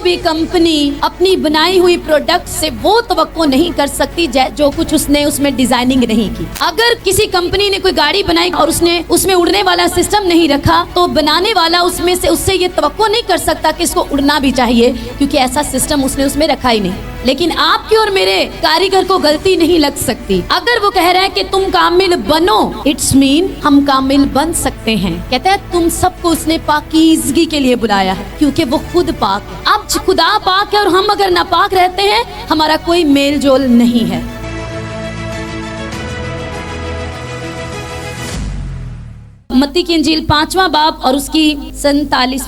भी कंपनी अपनी बनाई हुई प्रोडक्ट से वो तवक्को नहीं कर सकती जो कुछ उसने उसमें डिजाइनिंग नहीं की। अगर किसी कंपनी ने कोई गाड़ी बनाई और उसने उसमें उड़ने वाला सिस्टम नहीं रखा, तो बनाने वाला उससे ये तवक्को नहीं कर सकता कि इसको उड़ना भी चाहिए, क्योंकि ऐसा सिस्टम उसने उसमें रखा ही नहीं। लेकिन आपके और मेरे कारीगर को गलती नहीं लग सकती। अगर वो कह रहा है कि तुम कामिल बनो, इट्स मीन हम कामिल बन सकते हैं। कहता है तुम सबको उसने पाकीज़गी के लिए बुलाया है, क्योंकि वो खुद पाक है। अब खुदा पाक है और हम अगर नापाक रहते हैं, हमारा कोई मेल जोल नहीं है। मत्ती की इंजील 5वां बाब और उसकी 48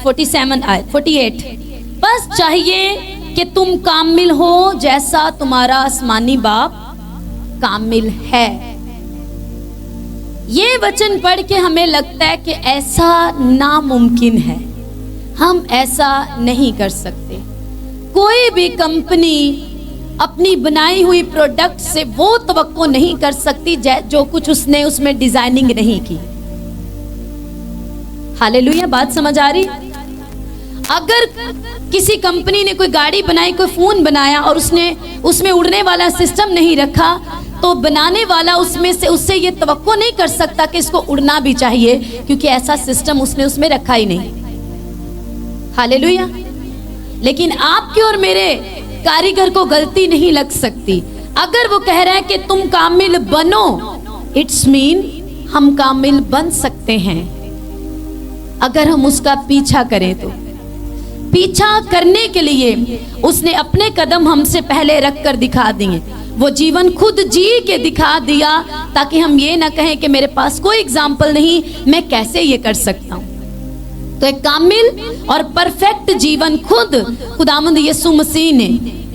बस चाहिए कि तुम कामिल हो जैसा तुम्हारा आसमानी बाप कामिल है। ये वचन पढ़ के हमें लगता है कि ऐसा नामुमकिन है, हम ऐसा नहीं कर सकते। कोई भी कंपनी अपनी बनाई हुई प्रोडक्ट से वो तवक्को नहीं कर सकती जो कुछ उसने उसमें डिजाइनिंग नहीं की। हालेलुया, बात समझ आ रही? अगर किसी कंपनी ने कोई गाड़ी बनाई, कोई फोन बनाया और उसमें उड़ने वाला सिस्टम नहीं रखा, तो बनाने वाला उससे ये तवक्को नहीं कर सकता कि इसको उड़ना भी चाहिए, क्योंकि ऐसा सिस्टम उसने उसमें रखा ही नहीं। हालेलुया। लेकिन आपके और मेरे कारीगर को गलती नहीं लग सकती। अगर वो कह रहा है कि तुम कामिल बनो, इट्स मीन हम कामिल बन सकते हैं अगर हम उसका पीछा करें। तो पीछा करने के लिए उसने अपने कदम हमसे पहले रख कर दिखा दिए। वो जीवन खुद जी के दिखा दिया, ताकि हम ये ना कहें कि मेरे पास कोई एग्जाम्पल नहीं, मैं कैसे ये कर सकता हूँ। तो एक कामिल और परफेक्ट जीवन खुद खुदावंद यीशु मसीह ने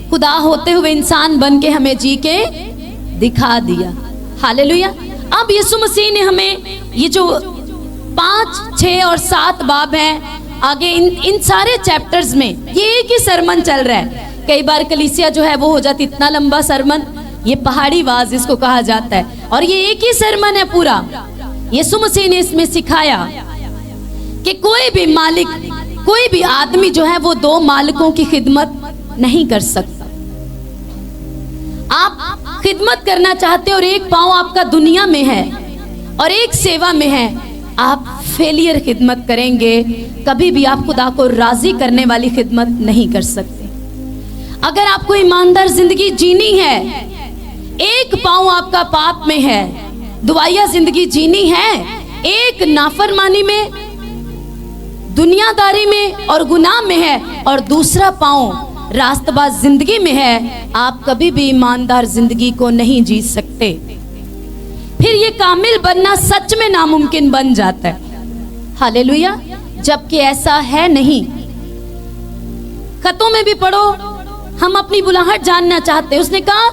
खुदा होते हुए इंसान बन के हमें जी के दिखा दिया। हालेलुया। अब यीशु मसीह ने हमें ये जो 5, 6 और 7 बाब हैं, आगे इन सारे चैप्टर्स में ये एक ही सरमन चल रहा है। कई बार कलीसिया जो है वो हो जाती इतना लंबा सरमन, ये पहाड़ी वाज इसको कहा जाता है, और ये एक ही सरमन है पूरा। यीशु मसीह ने इसमें सिखाया कि कोई भी मालिक, कोई भी आदमी जो है वो 2 मालिकों की खिदमत नहीं कर सकता। आप खिदमत करना चाहते हो और एक पांव आपका दुनिया में है और एक सेवा में है, आप फेलियर खिदमत करेंगे। कभी भी आप खुदा को राजी करने वाली खिदमत नहीं कर सकते। अगर आपको ईमानदार जिंदगी जीनी है, एक पांव आपका पाप में है, दुआया जिंदगी जीनी है, एक नाफरमानी में, दुनियादारी में और गुनाह में है, और दूसरा पांव रास्तबाज जिंदगी में है, आप कभी भी ईमानदार जिंदगी को नहीं जी सकते। फिर ये कामिल बनना सच में नामुमकिन बन जाता है। हालेलुया। जबकि ऐसा है नहीं। खतों में भी पढ़ो, हम अपनी बुलाहट जानना चाहते हैं। उसने कहा,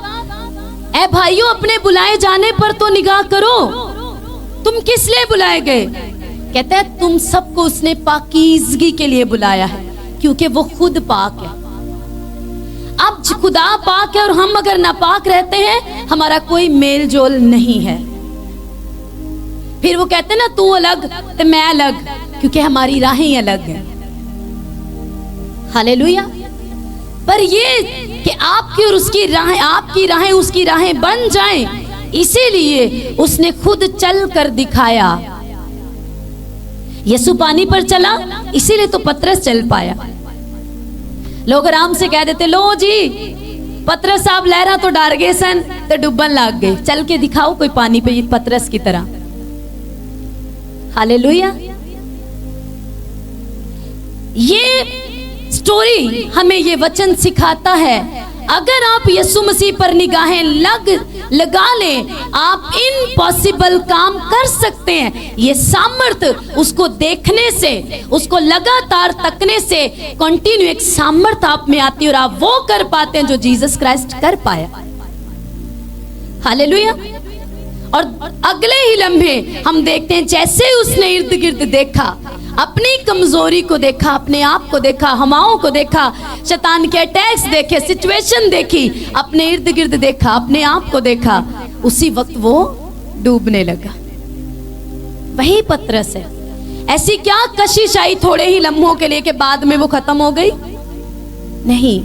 ऐ भाइयों, अपने बुलाए जाने पर तो निगाह करो, तुम किस लिए बुलाए गए? कहता है तुम सबको उसने पाकीज़गी के लिए बुलाया है, क्योंकि वो खुद पाक है। अब खुदा पाक है और हम अगर नापाक रहते हैं, हमारा कोई मेल जोल नहीं है। फिर वो कहते हैं ना, तू अलग तो मैं अलग, क्योंकि हमारी राहें अलग हैं। हालेलुया। पर ये कि आपकी और उसकी राहें, आपकी राहें उसकी राहें बन जाएं, इसीलिए उसने खुद चल कर दिखाया। यीशु पानी पर चला, इसीलिए तो पतरस चल पाया। लोग आराम से कह देते, लो जी पतरस साहब लहरा तो डार गए सन, तो डुबन लाग गए, चल के दिखाओ कोई पानी पे पतरस की तरह। हालेलुया। ये स्टोरी हमें ये वचन सिखाता है, अगर आप यीशु मसीह पर निगाहें लगा लें, आप इम्पॉसिबल काम कर सकते हैं। ये सामर्थ्य उसको देखने से, उसको लगातार तकने से कंटिन्यू एक सामर्थ्य आप में आती है, और आप वो कर पाते हैं जो जीसस क्राइस्ट कर पाया। हालेलुया। और अगले ही लम्हे हम देखते हैं, जैसे उसने इर्द गिर्द देखा, अपनी कमजोरी को देखा, अपने आप को देखा, हवाओं को देखा, शैतान के अटैक्स देखे, सिचुएशन देखी, अपने इर्द गिर्द देखा, अपने आप को देखा, उसी वक्त वो डूबने लगा। वही पतरस है। ऐसी क्या कशिश आई थोड़े ही लम्हों के लिए कि बाद में वो खत्म हो गई? नहीं।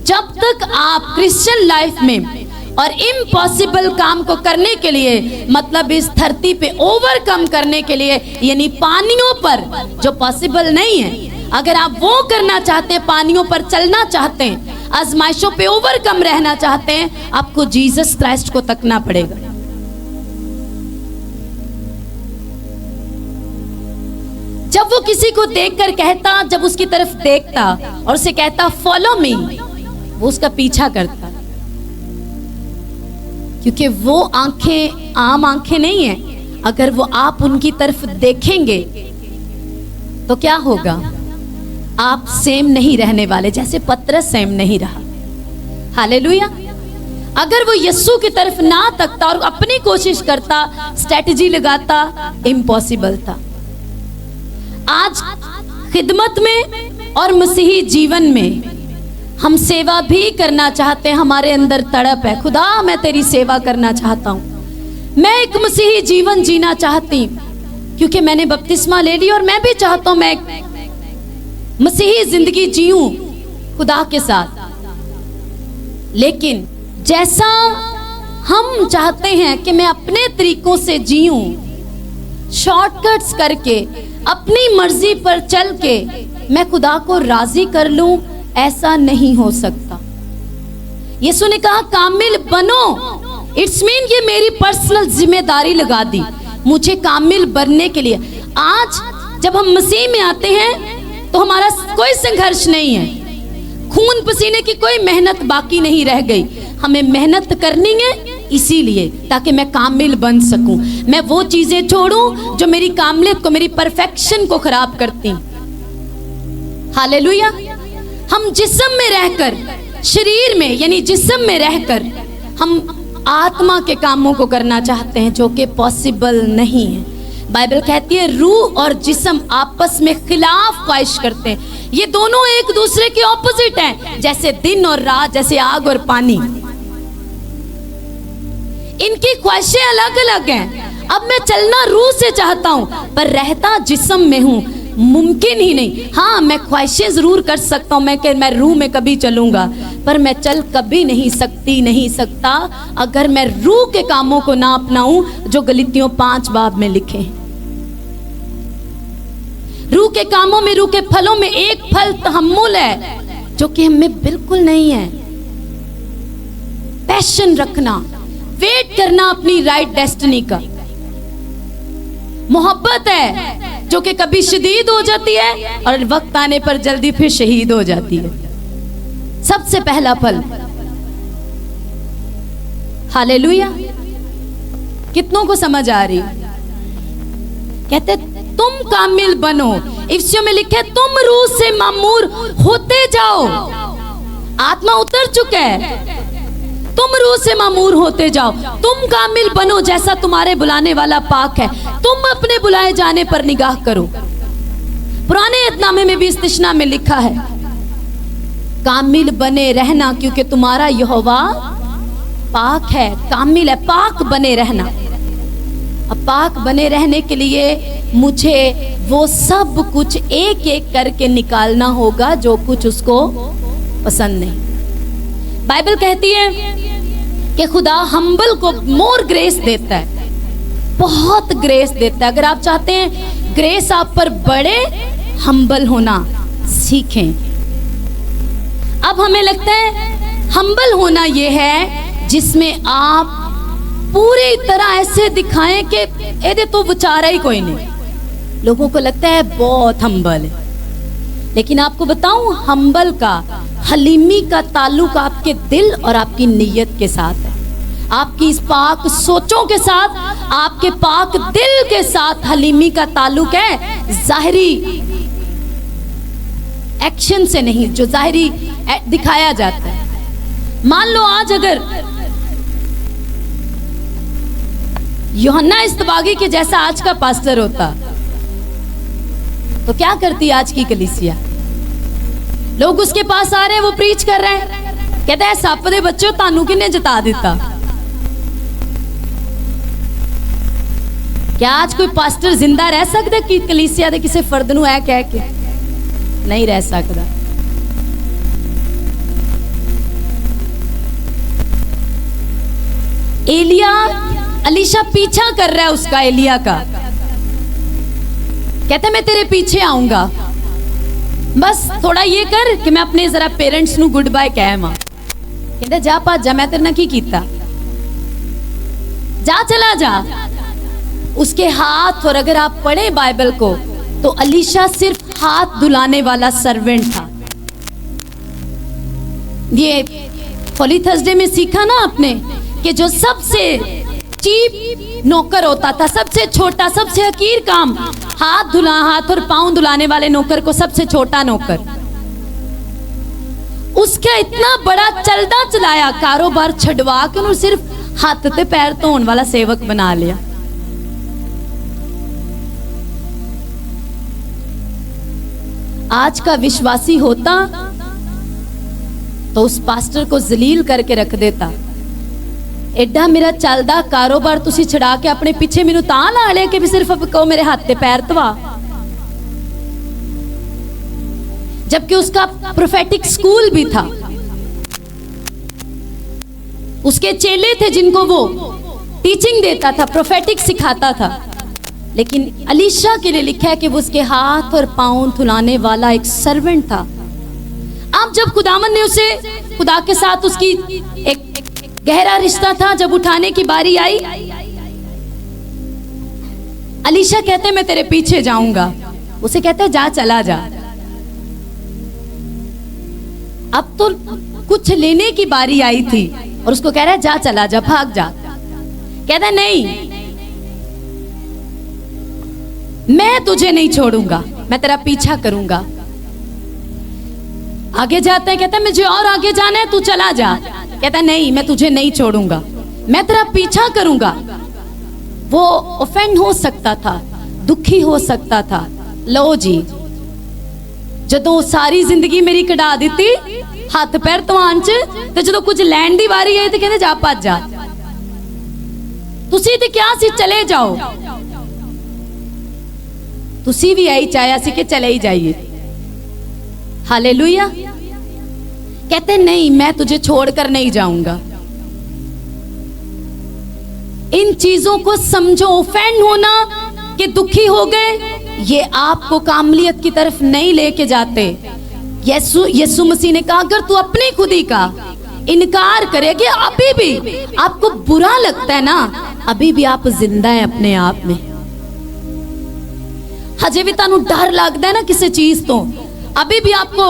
जब तक आप क्रिश्चियन लाइफ में और इम्पॉसिबल काम को करने के लिए, मतलब इस धरती पे ओवरकम करने के लिए, यानी पानियों पर जो पॉसिबल नहीं है, अगर आप वो करना चाहते हैं, पानियों पर चलना चाहते हैं, आजमाइशों पे ओवरकम रहना चाहते हैं, आपको जीसस क्राइस्ट को तकना पड़ेगा। जब वो किसी को देखकर कहता, जब उसकी तरफ देखता और उसे कहता फॉलो मी, वो उसका पीछा करता, क्योंकि वो आंखें आम आंखें नहीं है। अगर वो आप उनकी तरफ देखेंगे तो क्या होगा? आप सेम नहीं रहने वाले, जैसे पतरस सेम नहीं रहा। हालेलुया। अगर वो यीशु की तरफ ना तकता और अपनी कोशिश करता, स्ट्रेटजी लगाता, इम्पॉसिबल था। आज खिदमत में और मसीही जीवन में हम सेवा भी करना चाहते हैं। हमारे अंदर तड़प है, खुदा मैं तेरी सेवा करना चाहता हूँ, मैं एक मसीही जीवन जीना चाहती हूँ, क्योंकि मैंने बपतिस्मा ले ली और मैं भी चाहता हूँ मैं मसीही जिंदगी जीऊं खुदा के साथ। लेकिन जैसा हम चाहते हैं कि मैं अपने तरीकों से जीऊं, शॉर्टकट्स करके, अपनी मर्जी पर चल के मैं खुदा को राजी कर लूं, ऐसा नहीं हो सकता। यीशु ने कहा कामिल बनो। इट्स मीन ये मेरी पर्सनल जिम्मेदारी लगा दी मुझे कामिल बनने के लिए। आज जब हम मसीह में आते हैं तो हमारा कोई संघर्ष नहीं है, खून पसीने की कोई मेहनत बाकी नहीं रह गई। हमें मेहनत करनी है इसीलिए ताकि मैं कामिल बन सकूं, मैं वो चीजें छोड़ूं जो मेरी कामिलियत को, मेरी परफेक्शन को खराब करती। हालेलुया। हम जिस्म में रहकर, शरीर में यानी जिस्म में रहकर हम आत्मा के कामों को करना चाहते हैं, जो कि पॉसिबल नहीं है। बाइबल कहती है रूह और जिस्म आपस में खिलाफ ख्वाहिश करते हैं। ये दोनों एक दूसरे के ऑपोजिट हैं, जैसे दिन और रात, जैसे आग और पानी। इनकी ख्वाहिशें अलग अलग हैं। अब मैं चलना रूह से चाहता हूं, पर रहता जिस्म में हूं, मुमकिन ही नहीं। हाँ, मैं ख्वाहिशें जरूर कर सकता हूं, मैं रूह में कभी चलूंगा, पर मैं चल कभी नहीं सकता अगर मैं रूह के कामों को ना अपनाऊं, जो गलीतियों 5 बाब में लिखे हैं। रूह के कामों में, रूह के फलों में एक फल तहम्मुल है, जो कि हमें बिल्कुल नहीं है। पैशन रखना, वेट करना अपनी राइट डेस्टिनी का। मोहब्बत है जो कि कभी शदीद हो जाती है और वक्त आने पर जल्दी फिर शहीद हो जाती है। सबसे पहला फल। हालेलुया। कितनों को समझ आ रही? कहते तुम कामिल बनो। इफ्सियों में लिखे तुम रूह से मामूर होते जाओ। आत्मा उतर चुका है, तुम रूह से मामूर होते जाओ। तुम कामिल बनो जैसा तुम्हारे बुलाने वाला पाक है। तुम अपने बुलाए जाने पर निगाह करो। पुराने अहदनामे में भी इस्तिश्ना में लिखा है कामिल बने रहना, क्योंकि तुम्हारा यहोवा पाक है, कामिल है, पाक बने रहना। अब पाक बने रहने के लिए मुझे वो सब कुछ एक एक करके निकालना होगा जो कुछ उसको पसंद नहीं। बाइबल कहती है कि खुदा हम्बल को मोर ग्रेस देता है, बहुत ग्रेस देता है। अगर आप चाहते हैं ग्रेस आप पर बढ़े, हम्बल होना सीखें। अब हमें लगता है हम्बल होना ये है जिसमें आप पूरी तरह ऐसे दिखाएं कि ये तो बेचारा ही कोई नहीं। लोगों को लगता है बहुत हम्बल है, लेकिन आपको बताऊं हम्बल का, हलीमी का ताल्लुक आपके दिल और आपकी नीयत के साथ है, आपकी इस पाक सोचों के साथ, आपके पाक दिल के साथ हलीमी का ताल्लुक है, जाहिरी एक्शन से नहीं, जो जाहिरी दिखाया जाता है। मान लो आज अगर यूहन्ना इस्तबागी के जैसा आज का पास्टर होता तो क्या करती आज की कलीसिया? लोग उसके पास आ रहे हैं, वो प्रीच कर रहे हैं, कहते हैं सप दे बच्चों तानू किन्ने जिता दिता। क्या आज कोई पास्टर जिंदा रह सकता कि कलीसिया दे किसी फर्द नूं ऐ कह के? नहीं रह सकता। एलिया, अलीशा पीछा कर रहा है उसका, एलिया का। कहता है मैं तेरे पीछे आऊंगा, बस थोड़ा ये कर कि मैं अपने जरा पेरेंट्स नु गुड बाय कह मां। कहता जा पा जा, मैं तेरे ना की कीता, जा चला जा। उसके हाथ, और अगर आप पढ़े बाइबल को तो अलीशा सिर्फ हाथ धुलाने वाला सर्वेंट था। ये होली थर्सडे में सीखा ना आपने कि जो सबसे चीप नौकर होता था, सबसे छोटा, सबसे हकीर काम, हाथ और पांव धुलाने वाले नौकर को सबसे छोटा नौकर, उसका इतना बड़ा चलदा चलाया कारोबार छड़वा के उन्होंने सिर्फ हाथ ते पैर धोने वाला सेवक बना लिया। आज का विश्वासी होता तो उस पास्टर को जलील करके रख देता। एडा मेरा चलदा कारोबार तुसी छड़ा के अपने पीछे मैनू तां ला लिया कि भी सिर्फ कहो मेरे हाथ ते पैर धवा। जबकि उसका प्रोफेटिक स्कूल भी था, उसके चेले थे जिनको वो टीचिंग देता था, प्रोफेटिक सिखाता था। लेकिन अलीशा के लिए लिखा है कि वो उसके हाथ और पांव धुलाने वाला एक सर्वेंट था। अब जब खुदावन ने उसे, खुदा के साथ उसकी एक गहरा रिश्ता था, जब उठाने की बारी आई, अलीशा कहते मैं तेरे पीछे जाऊंगा, उसे कहते जा चला जा। अब तो कुछ लेने की बारी आई थी और उसको कह रहा है जा चला जा, भाग जा। कहता नहीं, मैं तुझे नहीं छोड़ूंगा, मैं तेरा पीछा करूंगा। आगे जाता है, कहता है मुझे और आगे जाना है, तू चला जा। कहता नहीं, मैं तुझे नहीं छोड़ूंगा, मैं तेरा पीछा करूंगा। वो ऑफेंड हो सकता था, दुखी हो सकता था। लो जी, जदों सारी जिंदगी मेरी कढ़ा दी हाथ पैर धवान च, ते जदों कुछ लैंड दी वारी आई ते कहंदे जा भज जा, तुसी ते क्या सी चले जाओ। तुसी भी आई चाहया सी कि चले ही जाइए। हालेलुया। कहते नहीं, मैं तुझे छोड़कर नहीं जाऊंगा। इन चीजों को समझो। ऑफेंड होना कि दुखी हो गए, ये आपको कामलियत की तरफ नहीं लेके जाते। यीशु मसीह ने कहा अगर तू अपनी खुदी का इनकार करेगी, अभी भी आपको बुरा लगता है ना, अभी भी आप जिंदा है अपने आप में। हजे भी तानू डर लगता है ना किसी चीज तो, अभी भी आपको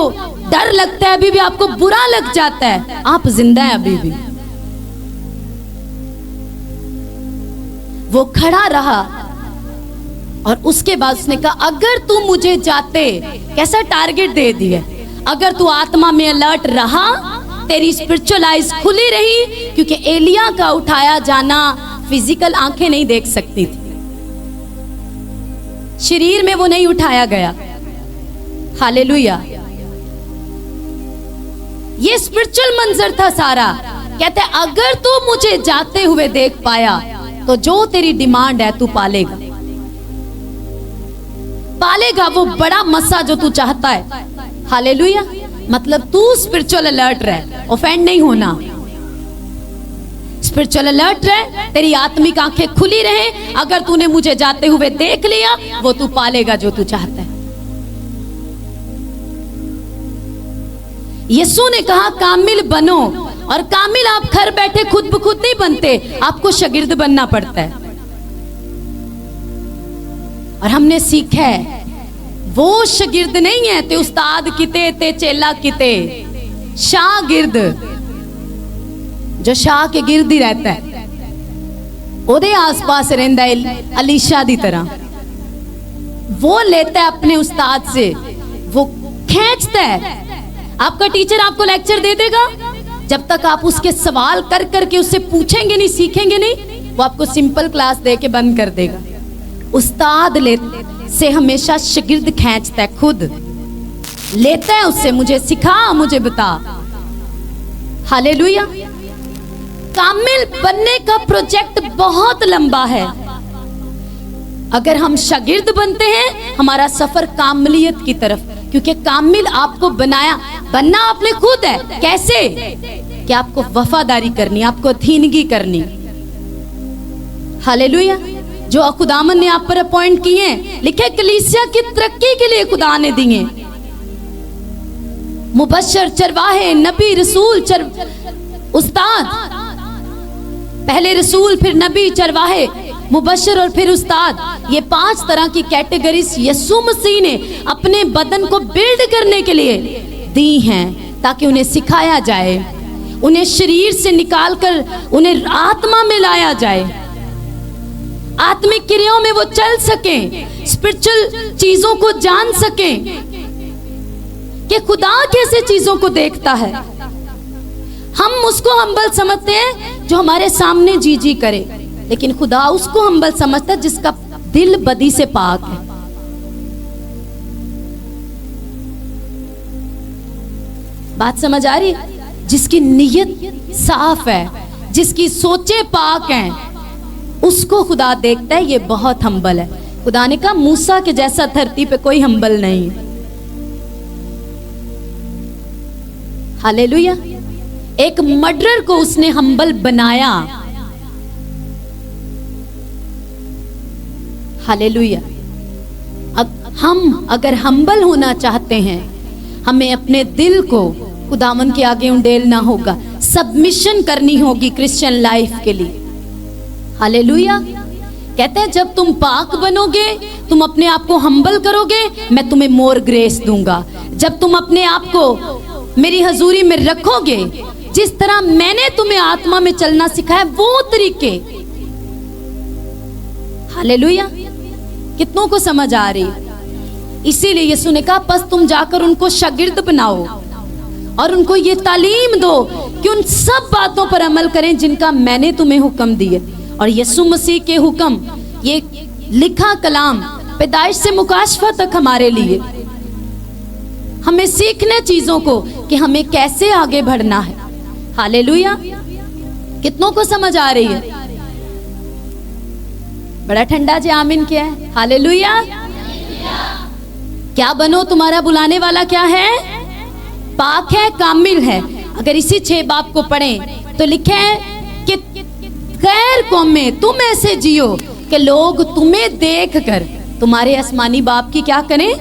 डर लगता है, अभी भी आपको बुरा लग जाता है, आप जिंदा है अभी भी। वो खड़ा रहा और उसके बाद उसने कहा अगर तू मुझे जाते, कैसा टारगेट दे दिया, अगर तू आत्मा में अलर्ट रहा, तेरी स्पिरिचुअल आइज खुली रही, क्योंकि एलिया का उठाया जाना फिजिकल आंखें नहीं देख सकती थी, शरीर में वो नहीं उठाया गया। हालेलुया। ये स्पिरिचुअल मंजर था सारा। कहते अगर तू मुझे जाते हुए देख पाया तो जो तेरी डिमांड है तू पालेगा, पालेगा वो बड़ा मसा जो तू चाहता है। हालेलुया। मतलब तू स्पिरिचुअल अलर्ट रहे, ऑफेंड नहीं होना, स्पिरिचुअल अलर्ट रहे, तेरी आत्मिक आंखें खुली रहे। अगर तूने मुझे जाते हुए देख लिया, वो तू पालेगा जो तू चाहता है। यीशु ने कहा कामिल बनो, और कामिल आप घर बैठे खुद ब खुद नहीं बनते, आपको शागिर्द बनना पड़ता है। और हमने सीखा है वो शागिर्द नहीं है ते उस्ताद किते ते चेला किते, शागिर्द जो शाह के गिर्द ही रहता है, ओदे आसपास रहता है अलीशा दी तरह। वो लेता है अपने उस्ताद से, वो खींचता है। आपका टीचर आपको लेक्चर दे देगा, जब तक आप उसके सवाल कर करके उससे पूछेंगे नहीं, सीखेंगे नहीं, वो आपको सिंपल क्लास दे के बंद कर देगा। उस्ताद से हमेशा शागिर्द खींचता है, खुद लेता है उससे, मुझे सिखा, मुझे बता। हालेलुया। कामिल बनने का प्रोजेक्ट बहुत लंबा है। अगर हम शागिर्द बनते हैं, हमारा सफर कामलियत की तरफ, क्योंकि कामिल आपको बनना आपने खुद है। कैसे? कि आपको वफादारी करनी, आपको अधीनगी करनी। हालेलुया। जो खुदावन ने आप पर अपॉइंट किए हैं, लिखे कलीसिया की तरक्की के लिए खुदा ने दिए। मुबश्शिर, चरवाहे, नबी, रसूल, उस्ताद। पहले रसूल, फिर नबी, चरवाहे, मुबश्शिर और फिर उस्ताद। ये 5 तरह की कैटेगरीज यीशु मसीह ने अपने बदन को बिल्ड करने के लिए दी हैं, ताकि उन्हें सिखाया जाए, उन्हें शरीर से निकालकर उन्हें आत्मा में लाया जाए, आत्मिक क्रियाओं में वो चल सकें, स्पिरिचुअल चीजों को जान सकें कि खुदा कैसे चीजों को देखता है। हम उसको हम्बल समझते हैं जो हमारे सामने जी जी करे, लेकिन खुदा उसको हम्बल समझता है जिसका दिल बदी से पाक है। बात समझ आ रही है? जिसकी नीयत साफ है, जिसकी सोचे पाक हैं, उसको खुदा देखता है, ये बहुत हम्बल है। खुदा ने कहा मूसा के जैसा धरती पे कोई हम्बल नहीं। हालेलुया। एक मर्डरर को उसने हम्बल बनाया। हालेलुया। हम अगर हम्बल होना चाहते हैं, हमें अपने दिल को खुदावन के आगे उंडेलना होगा, सबमिशन करनी होगी क्रिश्चियन लाइफ के लिए। हालेलुया। कहते हैं जब तुम पाक बनोगे, तुम अपने आप को हम्बल करोगे, मैं तुम्हें मोर ग्रेस दूंगा। जब तुम अपने आप को मेरी हजूरी में रखोगे, जिस तरह मैंने तुम्हें आत्मा में चलना सिखाया वो तरीके। हालेलुया। कितनों को समझ आ रही? इसीलिए यीशु ने कहा बस तुम जाकर उनको शागिर्द बनाओ और उनको ये तालीम दो कि उन सब बातों पर अमल करें जिनका मैंने तुम्हें हुक्म दिए। और यीशु मसीह के हुक्म, ये लिखा कलाम पैदाइश से मुकाशफा तक हमारे लिए, हमें सीखने चीजों को कि हमें कैसे आगे बढ़ना है। हालेलुया। कितनों को समझ आ रही है? बड़ा ठंडा जी आमीन क्या है? हालेलुया। क्या बनो, तुम्हारा बुलाने वाला क्या है? पाक है, कामिल है। अगर इसी 6 बाब को पढ़ें तो लिखे है कि गैर कौम में तुम ऐसे जियो कि लोग तुम्हें देखकर तुम्हारे आसमानी बाप की क्या करें?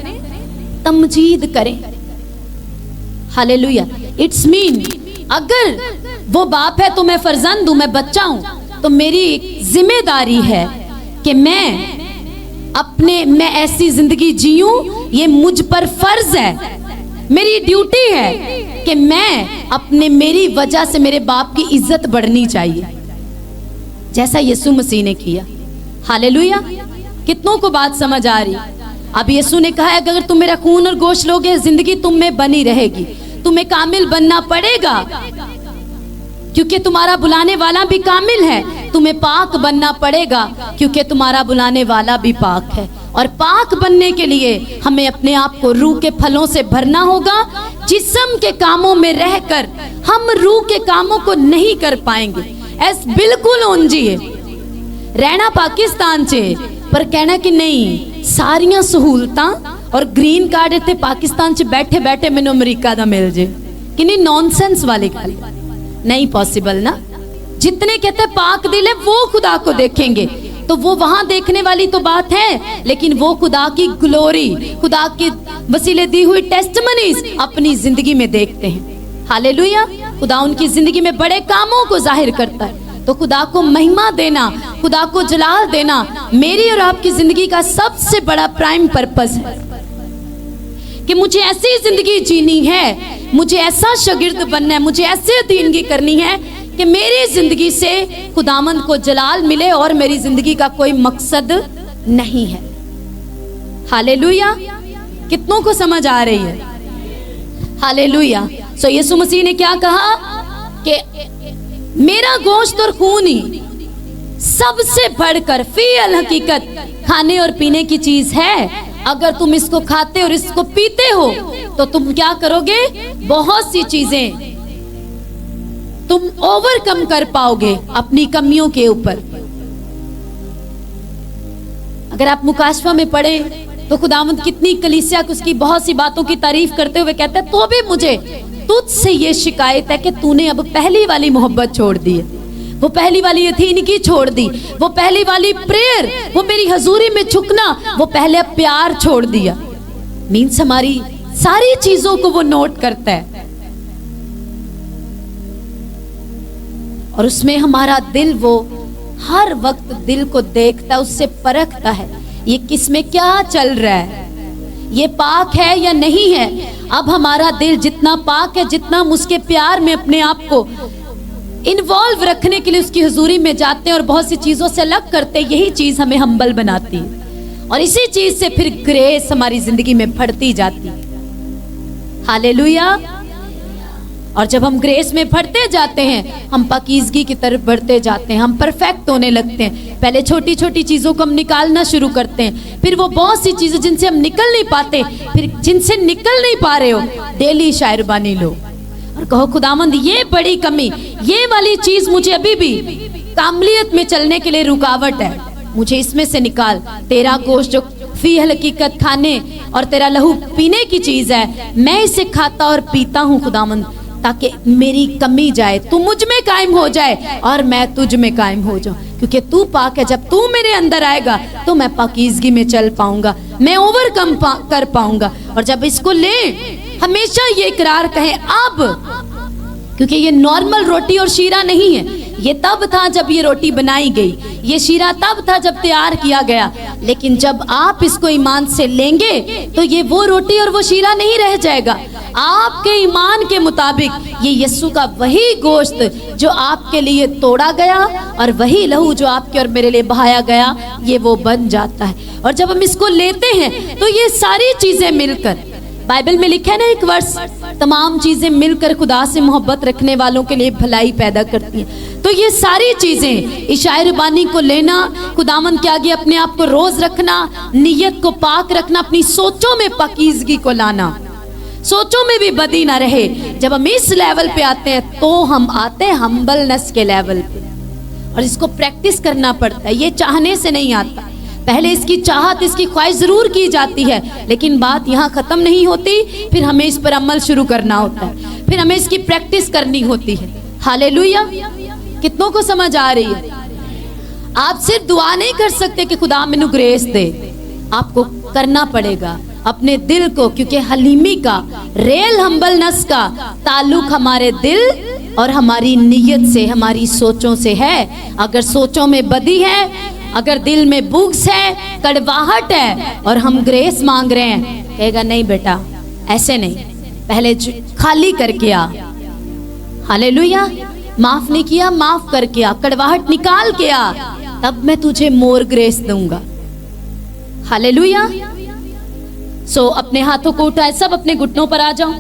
तमजीद करें। हालेलुया। इट्स मीन अगर वो बाप है तो मैं फर्जंद हूं, मैं बच्चा हूं, तो मेरी जिम्मेदारी है कि मैं ऐसी जिंदगी जीऊं, ये मुझ पर फर्ज है, मेरी ड्यूटी है कि मेरी वजह से मेरे बाप की इज्जत बढ़नी चाहिए, जैसा यीशु मसीह ने किया। हालेलुया। कितनों को बात समझ आ रही? अब यीशु ने कहा है अगर तुम मेरा खून और गोश्त लोगे, जिंदगी तुम में बनी रहेगी। तुम्हें कामिल बनना पड़ेगा क्योंकि तुम्हारा बुलाने वाला भी कामिल है। तुम्हें पाक बनना पड़ेगा क्योंकि तुम्हारा बुलाने वाला भी पाक है। और पाक बनने के लिए हमें अपने आप को रूह के फलों से भरना होगा। जिस्म के कामों में रहकर हम रूह के कामों को नहीं कर पाएंगे। ऐस बिल्कुल ओंजिए रहना पाकिस्तान चे, पर कहना कि नहीं सारियां सहूलतां और ग्रीन कार्ड इतने पाकिस्तान च बैठे बैठे मैंने अमरीका दा मिल जे, कि नहीं नॉनसेंस वाली गल नहीं पॉसिबल ना। जितने कहते पाक दिल है वो खुदा को देखेंगे, तो वो वहां देखने वाली तो बात है, लेकिन वो खुदा की ग्लोरी, खुदा के वसीले दी हुई टेस्टमनीज अपनी जिंदगी में देखते हैं। हालेलुया। खुदा उनकी जिंदगी में बड़े कामों को जाहिर करता है। तो खुदा को महिमा देना, खुदा को जलाल देना मेरी और आपकी जिंदगी का सबसे बड़ा प्राइम पर्पस है कि मुझे ऐसी जिंदगी जीनी है, मुझे ऐसा शागिर्द बनना है, मुझे ऐसे दीनगी करनी है कि मेरी जिंदगी से खुदावंद को जलाल मिले और मेरी जिंदगी का कोई मकसद नहीं है। हालेलुया। कितनों को समझ आ रही है? हालेलुया। सो यीशु मसीह ने क्या कहा कि मेरा गोश्त और खून ही सबसे बढ़कर फील हकीकत खाने और पीने की चीज है। अगर तुम इसको खाते और इसको पीते हो तो तुम क्या करोगे? बहुत सी चीजें तुम ओवरकम कर पाओगे अपनी कमियों के ऊपर। अगर आप मुकाशफा में पढ़े तो खुदावंद कितनी कलीसिया उसकी बहुत सी बातों की तारीफ करते हुए कहते हैं तो भी मुझे तुझसे ये शिकायत है कि तूने अब पहली वाली मोहब्बत छोड़ दी है। वो पहली वाली यथीन की छोड़ दी, वो पहली वाली प्रेयर, वो मेरी हजूरी में झुकना, वो पहले प्यार छोड़ दिया। मीन्स हमारी सारी चीजों को वो नोट करता है और उसमें हमारा दिल वो हर वक्त दिल को देखता, उससे परखता है ये किस में क्या चल रहा है, ये पाक है या नहीं है। अब हमारा दिल जितना पाक है, जितना हम उसके प्यार में अपने आप को इन्वॉल्व रखने के लिए उसकी हुजूरी में जाते हैं और बहुत सी चीजों से अलग करते हैं, यही चीज हमें हम्बल बनाती है और इसी चीज से फिर ग्रेस हमारी जिंदगी में बढ़ती जाती है। हालेलुया। और जब हम ग्रेस में बढ़ते जाते हैं, हम पाकीज़गी की तरफ बढ़ते जाते हैं, हम परफेक्ट होने लगते हैं। पहले छोटी छोटी चीज़ों को हम निकालना शुरू करते हैं, फिर वो बहुत सी चीज़ें जिनसे हम निकल नहीं पाते, फिर जिनसे निकल नहीं पा रहे हो, डेली शायरबानी लो और कहो खुदावंद ये बड़ी कमी, ये वाली चीज़ मुझे अभी भी कामलियत में चलने के लिए रुकावट है, मुझे इसमें से निकाल। तेरा गोश्त जो फी हकीकत खाने और तेरा लहू पीने की चीज़ है, मैं इसे खाता और पीता हूँ खुदावंद, ताकि मेरी कमी जाए, तू मुझ में कायम हो जाए और मैं तुझ में कायम हो जाऊं, क्योंकि तू पाक है। जब तू मेरे अंदर आएगा तो मैं पाकीज़गी में चल पाऊंगा, मैं ओवरकम कर पाऊंगा। और जब इसको ले हमेशा ये इकरार कहें अब, क्योंकि ये नॉर्मल रोटी और शीरा नहीं है, ये तब था जब ये रोटी बनाई गई, ये शीरा तब था जब तैयार किया गया, लेकिन जब आप इसको ईमान से लेंगे तो ये वो रोटी और वो शीरा नहीं रह जाएगा। आपके ईमान के मुताबिक ये यीशु का वही गोश्त जो आपके लिए तोड़ा गया और वही लहू जो आपके और मेरे लिए बहाया गया, ये वो बन जाता है। और जब हम इसको लेते हैं तो ये सारी चीजें मिलकर, बाइबल में लिखा है ना एक वर्स, तमाम चीजें मिलकर खुदा से मोहब्बत रखने वालों के लिए भलाई पैदा करती हैं। तो ये सारी चीजें, इशाए रबानी को लेना, खुदावंद के आगे अपने आप को रोज रखना, नियत को पाक रखना, अपनी सोचों में पाकीज़गी को लाना, सोचों में भी बदी ना रहे। जब हम इस लेवल पे आते हैं तो हम आते हैं हम्बलनेस के लेवल पे, और इसको प्रैक्टिस करना पड़ता है, ये चाहने से नहीं आता। पहले इसकी चाहत, इसकी ख्वाहिश जरूर की जाती है, लेकिन बात यहाँ खत्म नहीं होती, फिर हमें इस पर अमल शुरू करना होता है, फिर हमें इसकी प्रैक्टिस करनी होती है। हालेलुया। कितनों को समझ आ रही है? आप सिर्फ दुआ नहीं कर सकते कि खुदा मैनू ग्रेस दे, आपको करना पड़ेगा अपने दिल को, क्योंकि हलीमी का, रियल हम्बलनेस का ताल्लुक हमारे दिल और हमारी नीयत से, हमारी सोचों से है। अगर सोचों में बदी है, अगर दिल में बुग्स है, कड़वाहट है और हम ग्रेस मांग रहे हैं, कहेगा नहीं बेटा ऐसे नहीं, पहले खाली करके आ। हालेलुया। माफ नहीं किया, माफ करके आ, कड़वाहट निकाल के आ, तब मैं तुझे मोर ग्रेस दूंगा। हालेलुया। सो अपने हाथों को उठाए, सब अपने घुटनों पर आ जाओ।